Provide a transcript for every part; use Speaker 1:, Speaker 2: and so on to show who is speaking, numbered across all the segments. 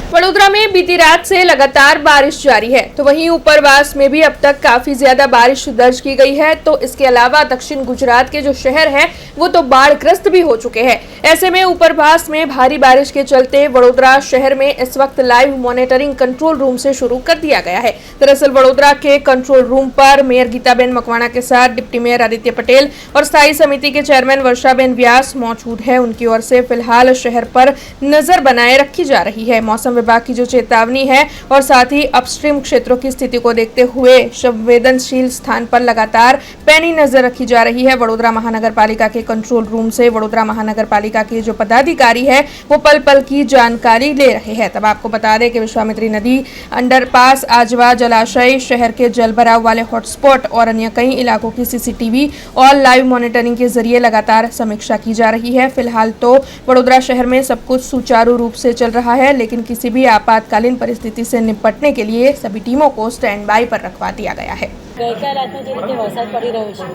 Speaker 1: वडोदरा में बीती रात से लगातार बारिश जारी है, तो वहीं उपरवास में भी अब तक काफी ज्यादा बारिश दर्ज की गई है। तो इसके अलावा दक्षिण गुजरात के जो शहर हैं वो तो बाढ़ग्रस्त भी हो चुके हैं। ऐसे में उपरवास में भारी बारिश के चलते वडोदरा शहर में इस वक्त लाइव मॉनिटरिंग कंट्रोल रूम से शुरू कर दिया गया है। दरअसल वडोदरा के कंट्रोल रूम पर मेयर गीताबेन मकवाणा के साथ डिप्टी मेयर आदित्य पटेल और स्थायी समिति के चेयरमैन वर्षाबेन व्यास मौजूद है। उनकी ओर से फिलहाल शहर पर नजर बनाए रखी जा रही है। मौसम विभाग की जो चेतावनी है और साथ ही अपस्ट्रीम क्षेत्रों की स्थिति को देखते हुए संवेदनशील स्थान पर लगातार पैनी नजर रखी जा रही है। वडोदरा महानगर पालिका के कंट्रोल रूम से वडोदरा महानगर पालिका के जो पदाधिकारी है वो पल पल की जानकारी ले रहे हैं। तब आपको बता दें कि विश्वामित्री नदी, अंडरपास, आजवा जलाशय, शहर के जलभराव वाले हॉटस्पॉट और अन्य कई इलाकों की सीसीटीवी और लाइव मॉनिटरिंग के जरिए लगातार समीक्षा की जा रही है। फिलहाल तो वडोदरा शहर में सब कुछ सुचारू रूप से चल रहा है, लेकिन किसी भी आपातकालीन परिस्थिति से निपटने के लिए सभी टीमों को स्टैंड बाय पर रखवा दिया गया है।
Speaker 2: ગઈકાલ રાતનો જે રીતે વરસાદ પડી રહ્યો છે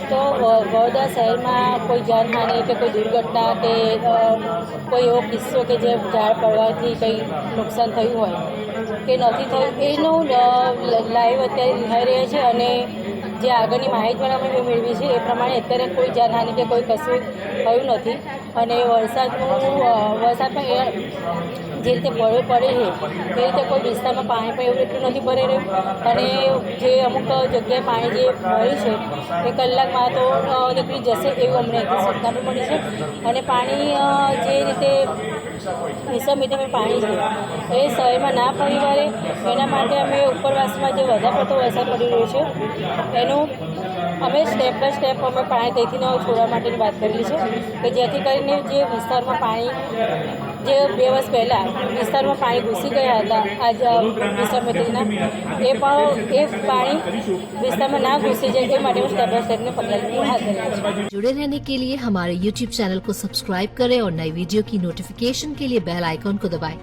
Speaker 2: તો વડોદરા શહેરમાં કોઈ જાનહાનિ કે કોઈ દુર્ઘટના કે કોઈ એવો કિસ્સો કે જે ઝાડ પડવાથી કંઈ નુકસાન થયું હોય કે નથી થયું એનું લાઈવ અત્યારે નિહાળી રહ્યા છે અને જે આગળની માહિતી પણ અમે મેળવી છે એ પ્રમાણે અત્યારે કોઈ જાનહાનિ કે કોઈ કશું થયું નથી અને વરસાદ પણ જે રીતે પડે છે એ રીતે કોઈ વિસ્તારમાં પાણી પણ એવું એટલું નથી ભરાઈ રહ્યું અને જે અમુક જગ્યાએ પાણી જે ભર્યું છે એ કલાકમાં તો નીકળી જશે એવું અમને સૂચના પણ મળી છે અને પાણી જે રીતે વિષમિતિમાં પાણી છે એ શહેરમાં ના ફરી વળે એના માટે અમે ઉપરવાસમાં જે વધારે પડતો વરસાદ પડી રહ્યો છે એનું અમે સ્ટેપ બાય સ્ટેપ અમે પાણી ત્યાંથી છોડવા માટેની વાત કરેલી છે કે જેથી કરીને જે વિસ્તારમાં પાણી જે 2 વર્ષ પહેલાં વિસ્તારમાં પાણી ઘૂસી ગયા હતા આજ વિષમિતિના એ પાણી વિસ્તારમાં ના ઘૂસી જાય એ માટે સ્ટેપ બાય સ્ટેપને પગલાં હાથ ધર્યા છે।
Speaker 3: जुड़े रहने के लिए हमारे YouTube चैनल को सब्सक्राइब करें और नई वीडियो की नोटिफिकेशन के लिए बेल आइकॉन को दबाएं।